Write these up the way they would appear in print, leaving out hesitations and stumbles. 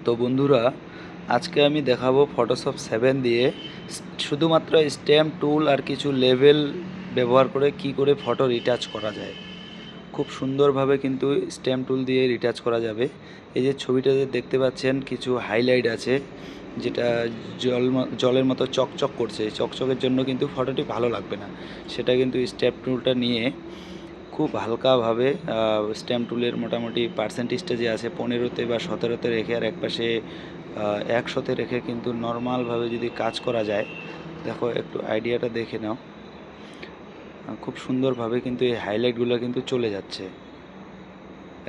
তো বন্ধুরা, আজকে আমি দেখাবো ফটোশপ 7 দিয়ে শুধুমাত্র স্ট্যাম্প টুল আর কিছু লেভেল ব্যবহার করে কি করে ফটো রিটাচ করা যায়। খুব সুন্দরভাবে কিন্তু স্ট্যাম্প টুল দিয়ে রিটাচ করা যাবে। এই যে ছবিটাতে দেখতে পাচ্ছেন কিছু হাইলাইট আছে, যেটা জলের মতো চকচক করছে। চকচকের জন্য কিন্তু ফটোটি ভালো লাগবে না, সেটা কিন্তু স্ট্যাম্প টুলটা নিয়ে খুব হালকাভাবে স্ট্যাম্প টুলের মোটামুটি পার্সেন্টেজটা যে আছে 15তে বা 17তে রেখে আর একপাশে 100তে রেখে কিন্তু নর্মালভাবে যদি কাজ করা যায়, দেখো একটু আইডিয়াটা দেখে নাও। খুব সুন্দরভাবে কিন্তু এই হাইলাইটগুলো কিন্তু চলে যাচ্ছে,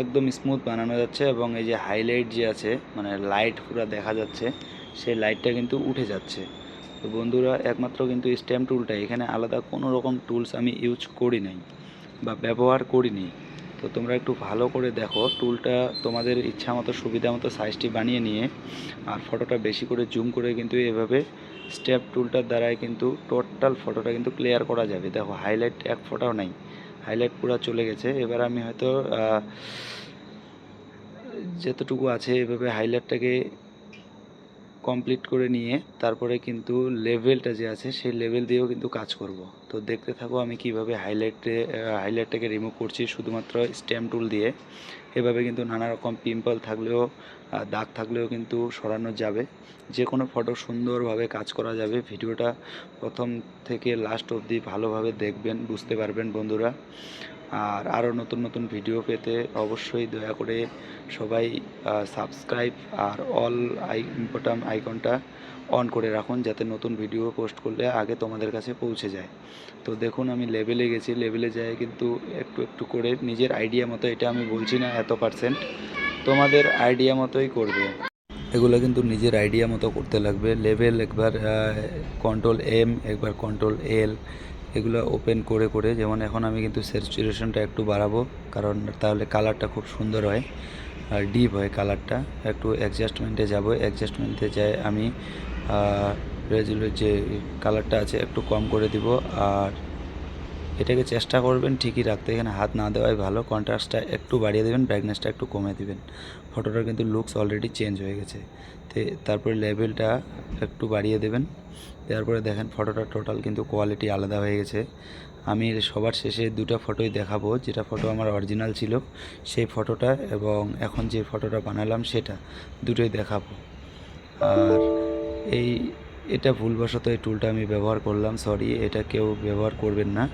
একদম স্মুথ বানানো যাচ্ছে। এবং এই যে হাইলাইট যে আছে, মানে লাইট পুরো দেখা যাচ্ছে, সেই লাইটটা কিন্তু উঠে যাচ্ছে। তো বন্ধুরা, একমাত্র কিন্তু স্ট্যাম্প টুলটা, এখানে আলাদা কোনো রকম টুলস আমি ইউজ করি নাই বা ব্যবহার করিনি। তো তোমরা একটু ভালো করে দেখো, টুলটা তোমাদের ইচ্ছা মতো সুবিধা মতো সাইজটি বানিয়ে নিয়ে আর ফটোটা বেশি করে জুম করে কিন্তু এভাবে স্ট্যাম্প টুলটার দ্বারাই কিন্তু টোটাল ফটোটা কিন্তু ক্লিয়ার করা যাবে। দেখো হাইলাইট এক ফোঁটাও নাই, হাইলাইট পুরো চলে গেছে। এবার আমি হয়তো যতটুকু আছে এভাবে হাইলাইটটাকে কমপ্লিট করে নিয়ে তারপরে কিন্তু লেভেলটা যে আছে সেই লেভেল দিয়েও কিন্তু কাজ করব। তো দেখতে থাকো আমি কিভাবে হাইলাইটটাকে রিমুভ করছি শুধুমাত্র স্ট্যাম্প টুল দিয়ে। এভাবে কিন্তু নানা রকম পিম্পল থাকলেও দাগ থাকলেও কিন্তু সরানো যাবে। যে কোনো ফটো সুন্দরভাবে কাজ করা যাবে। ভিডিওটা প্রথম থেকে লাস্ট অবধি ভালোভাবে দেখবেন, বুঝতে পারবেন বন্ধুরা। আর আরও নতুন নতুন ভিডিও পেতে অবশ্যই দয়া করে সবাই সাবস্ক্রাইব আর অল ইম্পর্ট্যান্ট আইকনটা অন করে রাখুন, যাতে নতুন ভিডিও পোস্ট করলে আগে তোমাদের কাছে পৌঁছে যায়। তো দেখুন আমি লেভেলে গেছি, লেভেলে যায় কিন্তু একটু একটু করে নিজের আইডিয়া মতো, এটা আমি বলছি না এত পার্সেন্ট, তোমাদের আইডিয়া মতোই করবে। এগুলো কিন্তু নিজের আইডিয়া মতো করতে লাগবে। লেভেল একবার কন্ট্রোল-M, একবার কন্ট্রোল-L, এগুলো ওপেন করে করে, যেমন এখন আমি কিন্তু স্যাচুরেশনটা একটু বাড়াবো, কারণ তাহলে কালারটা খুব সুন্দর হয় আর ডিপ হয় কালারটা। একটু অ্যাডজাস্টমেন্টে যাব, অ্যাডজাস্টমেন্টে যাই আমি যে কালারটা আছে একটু কম করে দিব। আর এটাকে চেষ্টা করবেন ঠিকই রাখতে, এখানে হাত না দেওয়াই ভালো। কন্ট্রাস্টটা একটু বাড়িয়ে দেবেন, ব্রাইটনেসটা একটু কমে দেবেন। ফটোটার কিন্তু লুকস অলরেডি চেঞ্জ হয়ে গেছে। তারপরে লেভেলটা একটু বাড়িয়ে দেবেন। তারপরে দেখেন ফটোটা টোটাল কিন্তু কোয়ালিটি আলাদা হয়ে গেছে। আমি সবার শেষে দুটো ফটোই দেখাবো, যেটা ফটো আমার অরিজিনাল ছিল সেই ফটোটা, এবং এখন যে ফটোটা বানালাম সেটা, দুটোই দেখাবো। আর এটা ভুলবশত এই টুলটা আমি ব্যবহার করলাম, সরি, এটা কেউ ব্যবহার করবেন না।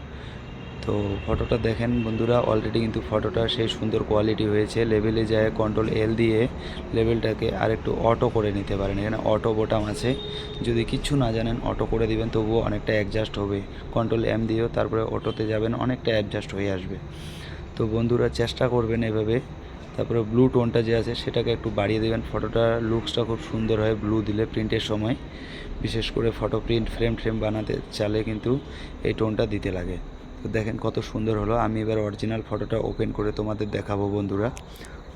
তো ফটোটা দেখেন বন্ধুরা, অলরেডি কিন্তু ফটোটা সেই সুন্দর কোয়ালিটি হয়েছে। লেভেলে যায় কন্ট্রোল-L দিয়ে লেভেলটাকে আরেকটু অটো করে নিতে পারেন, এখানে অটো বোতাম আছে, যদি কিছু না জানেন অটো করে দিবেন, তবুও অনেকটা অ্যাডজাস্ট হবে। কন্ট্রোল-M দিয়েও তারপরে অটোতে যাবেন, অনেকটা অ্যাডজাস্ট হয়ে আসবে। তো বন্ধুরা চেষ্টা করবেন এভাবে। তারপরে ব্লু টোনটা যে আছে সেটাকে একটু বাড়িয়ে দেবেন, ফটোটার লুকসটা খুব সুন্দর হয় ব্লু দিলে প্রিন্টের সময়। বিশেষ করে ফটো প্রিন্ট ফ্রেম বানাতে চাইলে কিন্তু এই টোনটা দিতে লাগে। তো দেখেন কত সুন্দর হলো। আমি এবার অরিজিনাল ফটোটা ওপেন করে তোমাদের দেখাবো বন্ধুরা।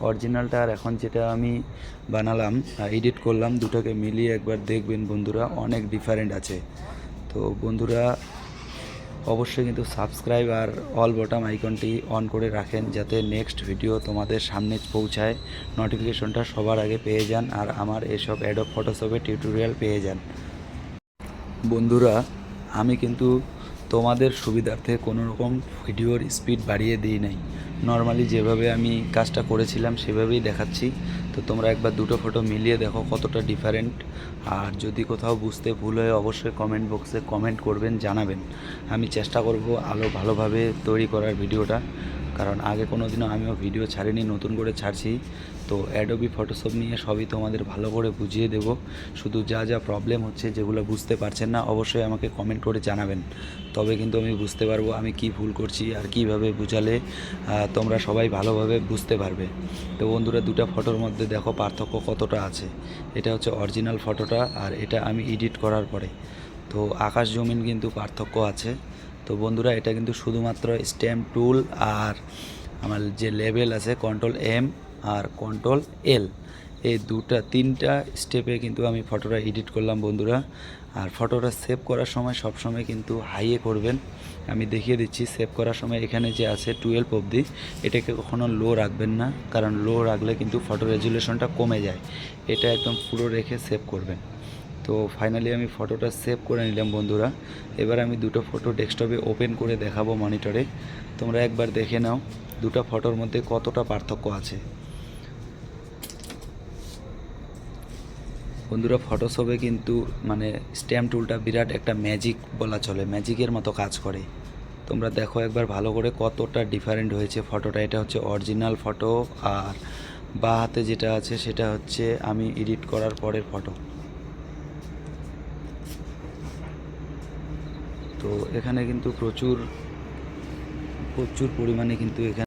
অরিজিনালটা আর এখন যেটা আমি বানালাম, এডিট করলাম, দুটোকে মিলিয়ে একবার দেখবেন বন্ধুরা, অনেক ডিফারেন্ট আছে। তো বন্ধুরা অবশ্যই কিন্তু সাবস্ক্রাইব আর অল বটম আইকনটি অন করে রাখেন, যাতে নেক্সট ভিডিও তোমাদের সামনে পৌঁছায়, নোটিফিকেশনটা সবার আগে পেয়ে যান আর আমার এসব অ্যাডোব ফটোশপের টিউটোরিয়াল পেয়ে যান। বন্ধুরা, আমি কিন্তু তোমাদের সুবিধার্থে কোনো রকম ভিডিওর স্পিড বাড়িয়ে দিই নাই, নর্মালি যেভাবে আমি কাজটা করেছিলাম সেভাবেই দেখাচ্ছি। তো তোমরা একবার দুটো ফটো মিলিয়ে দেখো কতটা ডিফারেন্ট। আর যদি কোথাও বুঝতে ভুল হয় অবশ্যই কমেন্ট বক্সে কমেন্ট করবেন, জানাবেন। আমি চেষ্টা করব আরও ভালোভাবে তৈরি করার ভিডিওটা, কারণ আগে কোনো দিনও আমিও ভিডিও ছাড়িনি, নতুন করে ছাড়ছি। তো অ্যাডোবি ফটোশপ নিয়ে সবই তোমাদের ভালো করে বুঝিয়ে দেব। শুধু যা যা প্রবলেম হচ্ছে, যেগুলো বুঝতে পারছেন না, অবশ্যই আমাকে কমেন্ট করে জানাবেন, তবে কিন্তু আমি বুঝতে পারবো আমি কি ভুল করছি আর কিভাবে বুঝালে তোমরা সবাই ভালোভাবে বুঝতে পারবে। তো বন্ধুরা, দুটো ফটোর মধ্যে দেখো পার্থক্য কতটা আছে। এটা হচ্ছে অরিজিনাল ফটোটা আর এটা আমি এডিট করার পরে, তো আকাশ জমিন কিন্তু পার্থক্য আছে। তো বন্ধুরা, এটা কিন্তু শুধুমাত্র স্ট্যাম্প টুল আর আমার যে লেভেল আছে কন্ট্রোল-M আর কন্ট্রোল-L, এই তিনটা স্টেপে কিন্তু আমি ফটোটা এডিট করলাম বন্ধুরা। আর ফটোটা সেভ করার সময় সবসময় কিন্তু হাইয়ে করবেন। আমি দেখিয়ে দিচ্ছি সেভ করার সময় এখানে যে আছে 12 অবধি, এটাকে কখনো লো রাখবেন না, কারণ লো রাখলে কিন্তু ফটো রেজুলেশনটা কমে যায়। এটা একদম পুরো রেখে সেভ করবেন। তো ফাইনালি আমি ফটোটা সেভ করে নিলাম বন্ধুরা। এবার আমি দুটো ফটো ডেস্কটপে ওপেন করে দেখাবো মনিটরে, তোমরা একবার দেখে নাও দুটো ফটোর মধ্যে কতটা পার্থক্য আছে। বন্ধুরা ফটোশপে কিন্তু মানে স্ট্যাম্প টুলটা বিরাট একটা ম্যাজিক বলা চলে, ম্যাজিকের মতো কাজ করে। তোমরা দেখো একবার ভালো করে কতটা ডিফারেন্ট হয়েছে ফটোটা। এটা হচ্ছে অরিজিনাল ফটো, আর বাঁ হাতে যেটা আছে সেটা হচ্ছে আমি এডিট করার পরের ফটো। তো এখানে কিন্তু প্রচুর পরিমাণে কিন্তু এখানে